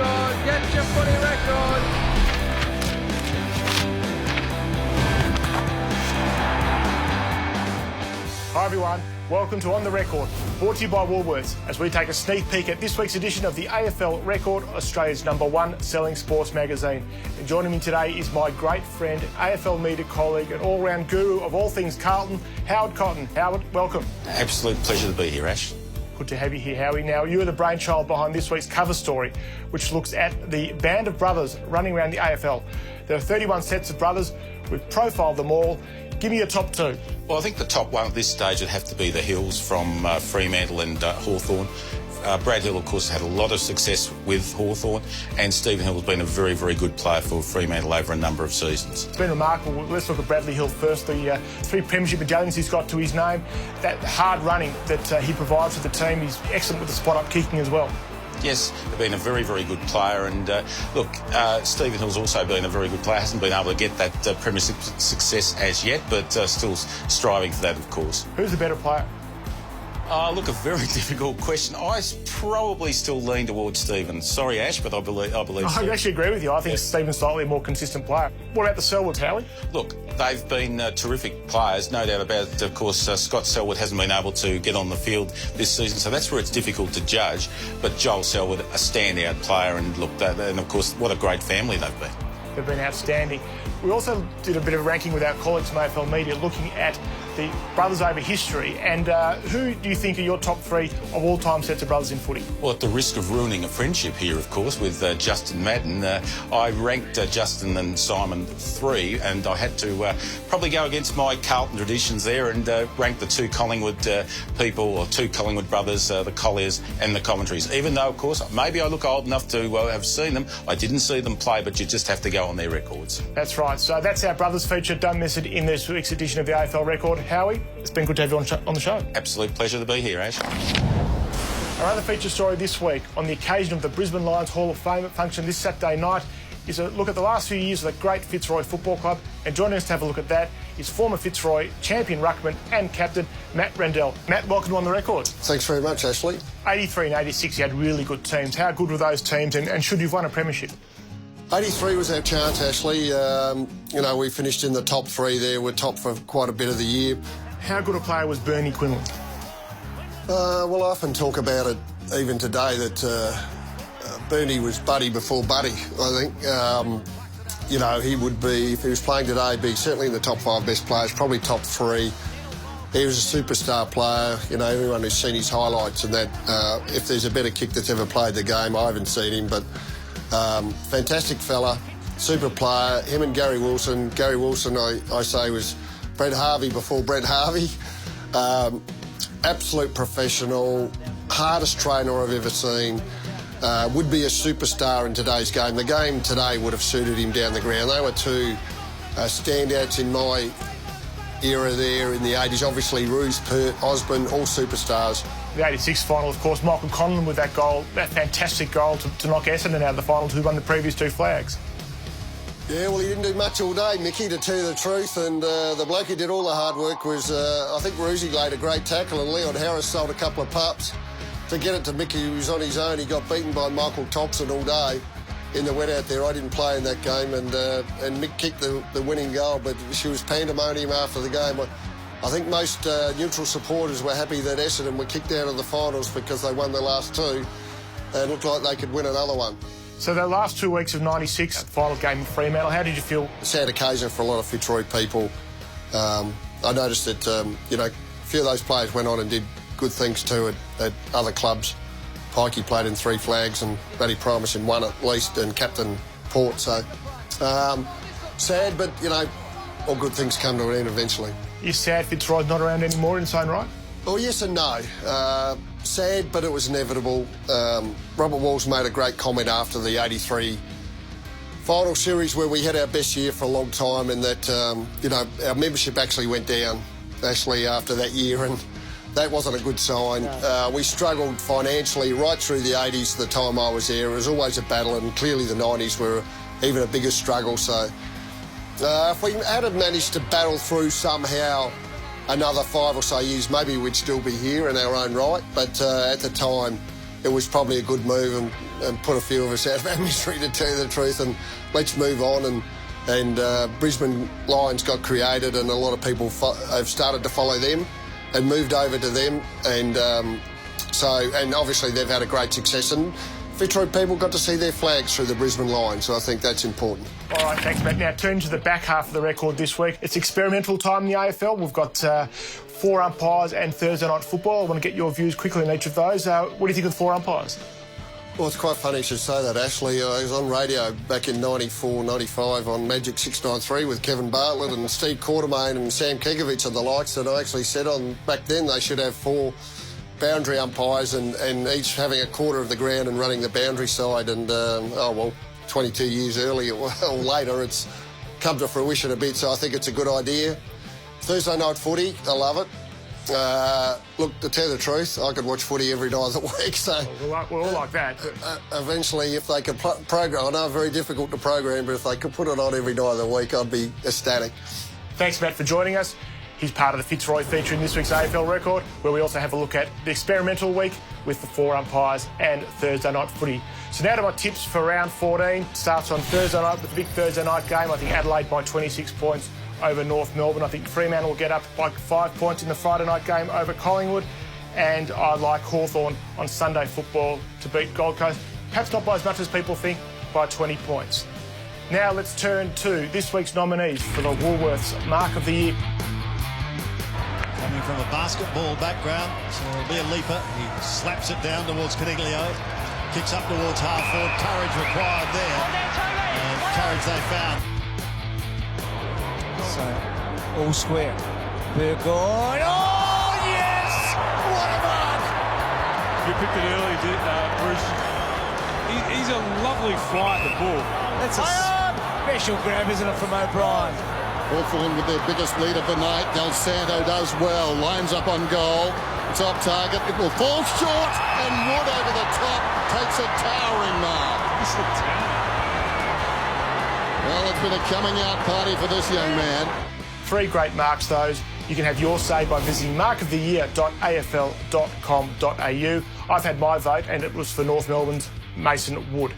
record. Get your footy record. Hi everyone, welcome to On The Record, brought to you by Woolworths, as we take a sneak peek at this week's edition of the AFL Record, Australia's #1 selling sports magazine. And joining me today is my great friend, AFL media colleague and all-round guru of all things Carlton, Howard Kotton. Howard, welcome. Absolute pleasure to be here, Ash. Good to have you here, Howie. Now, you are the brainchild behind this week's cover story, which looks at the band of brothers running around the AFL. There are 31 sets of brothers. We've profiled them all. Give me your top two. Well, I think the top one at this stage would have to be the Hills from Fremantle and Hawthorn. Brad Hill, of course, had a lot of success with Hawthorn, and Stephen Hill has been a very, very good player for Fremantle over a number of seasons. It's been remarkable. Let's look at Bradley Hill first. The 3 premiership medallions he's got to his name. That hard running that he provides for the team. He's excellent with the spot-up kicking as well. Yes, been a very, very good player, and look, Stephen Hill's also been a very good player. Hasn't been able to get that premiership success as yet, but still striving for that, of course. Who's the better player? Look, a very difficult question. I probably still lean towards Stephen. Sorry, Ash, but I believe. I actually agree with you. I think Stephen's slightly a more consistent player. What about the Selwoods, Howie? Look, they've been terrific players, no doubt about it. Of course, Scott Selwood hasn't been able to get on the field this season, so that's where it's difficult to judge. But Joel Selwood, a standout player, and look, and of course, what a great family they've been. They've been outstanding. We also did a bit of ranking with our colleagues from AFL Media, looking at the brothers over history. And who do you think are your top 3 of all-time sets of brothers in footy? Well, at the risk of ruining a friendship here, of course, with Justin Madden, I ranked Justin and Simon 3, and I had to probably go against my Carlton traditions there and rank the 2 Collingwood people, or 2 Collingwood brothers, the Colliers and the Commentaries. Even though, of course, maybe I look old enough to have seen them. I didn't see them play, but you just have to go on their records. That's right. So that's our brothers feature. Don't miss it in this week's edition of the AFL Record. Howie, it's been good to have you on the show. Absolute pleasure to be here, Ash. Our other feature story this week, on the occasion of the Brisbane Lions Hall of Fame function this Saturday night, is a look at the last few years of the great Fitzroy Football Club. And joining us to have a look at that is former Fitzroy champion ruckman and captain Matt Rendell. Matt, welcome to On The Record. Thanks very much, Ashley. 83 and 86, you had really good teams. How good were those teams, and should you've won a premiership? 83 was our chance, Ashley. We finished in the top 3 there. We're top for quite a bit of the year. How good a player was Bernie Quinlan? Well, I often talk about it even today that Bernie was Buddy before Buddy, I think. He would be, if he was playing today, be certainly in the top 5 best players, probably top 3. He was a superstar player. Everyone who's seen his highlights and that, if there's a better kick that's ever played the game, I haven't seen him, but fantastic fella, super player. Him and Gary Wilson. Gary Wilson, I say, was Brett Harvey before Brett Harvey. Absolute professional, hardest trainer I've ever seen. Would be a superstar in today's game. The game today would have suited him down the ground. They were 2 standouts in my era there in the 80s. Obviously, Roos, Pert, Osborne, all superstars. The 86 final, of course, Michael Conlon with that goal, that fantastic goal to knock Essendon out of the finals, who won the previous 2 flags. Yeah, well, he didn't do much all day, Mickey, to tell you the truth, and the bloke who did all the hard work was, I think Roosie laid a great tackle, and Leon Harris sold a couple of pups to get it to Mickey, who was on his own. He got beaten by Michael Thompson all day in the wet out there. I didn't play in that game, and Mick kicked the winning goal, but she was pandemonium after the game. I think most neutral supporters were happy that Essendon were kicked out of the finals because they won the last 2 and looked like they could win another one. So the last 2 weeks of 96, final game of Fremantle, how did you feel? A sad occasion for a lot of Fitzroy people. I noticed that, a few of those players went on and did good things too at other clubs. Pikey played in 3 flags and Matty Primus in 1 at least, and captain Port. So sad, but, all good things come to an end eventually. You're sad Fitzroy's not around anymore in its own right? Well, yes and no. Sad, but it was inevitable. Robert Walls made a great comment after the 83 final series where we had our best year for a long time, and that, our membership actually went down, actually, after that year, and that wasn't a good sign. No. We struggled financially right through the 80s, the time I was there. It was always a battle, and clearly the 90s were even a bigger struggle. So if we had managed to battle through somehow another 5 or so years, maybe we'd still be here in our own right. But at the time, it was probably a good move and put a few of us out of our misery, to tell you the truth, and let's move on. And Brisbane Lions got created, and a lot of people have started to follow them and moved over to them, and obviously they've had a great success, and Fitzroy people got to see their flags through the Brisbane Lions, so I think that's important. All right, thanks, Matt. Now, turning to the back half of the record this week. It's experimental time in the AFL. We've got 4 umpires and Thursday night football. I want to get your views quickly on each of those. What do you think of the 4 umpires? Well, it's quite funny you should say that, Ashley. I was on radio back in 94, 95 on Magic 693 with Kevin Bartlett and Steve Quartermain and Sam Kekovich and the likes, and I actually said back then they should have 4 boundary umpires and each having a quarter of the ground and running the boundary side, and 22 years earlier or later it's come to fruition a bit, so I think it's a good idea. Thursday night footy, I love it. Look, to tell the truth, I could watch footy every night of the week, so... We're all like that. Eventually, if they could program, I know it's very difficult to program, but if they could put it on every night of the week, I'd be ecstatic. Thanks, Matt, for joining us. He's part of the Fitzroy feature in this week's AFL record, where we also have a look at the experimental week with the 4 umpires and Thursday night footy. So now to my tips for round 14. Starts on Thursday night with the big Thursday night game. I think Adelaide by 26 points over North Melbourne. I think Fremantle will get up by 5 points in the Friday night game over Collingwood. And I like Hawthorn on Sunday football to beat Gold Coast. Perhaps not by as much as people think, by 20 points. Now let's turn to this week's nominees for the Woolworths Mark of the Year. Coming from a basketball background, so it'll be a leaper. He slaps it down towards Caniglio, kicks up towards half forward. Courage required there, and courage they found. So, all square. Burgoyne. Oh, yes! What a mark! You picked it early, Bruce. He's a lovely fly at the ball. That's a special grab, isn't it, from O'Brien? Hawthorn with their biggest lead of the night. Del Santo does well. Lines up on goal. It's off target. It will fall short. And Wood over the top takes a towering mark. Well, it's been a coming out party for this young man. 3 great marks, those. You can have your say by visiting markoftheyear.afl.com.au. I've had my vote, and it was for North Melbourne's Mason Wood.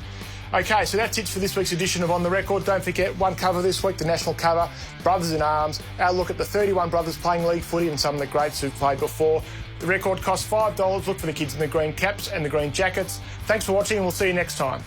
OK, so that's it for this week's edition of On The Record. Don't forget, one cover this week, the national cover, Brothers in Arms. Our look at the 31 brothers playing league footy and some of the greats who've played before. The record costs $5. Look for the kids in the green caps and the green jackets. Thanks for watching, and we'll see you next time.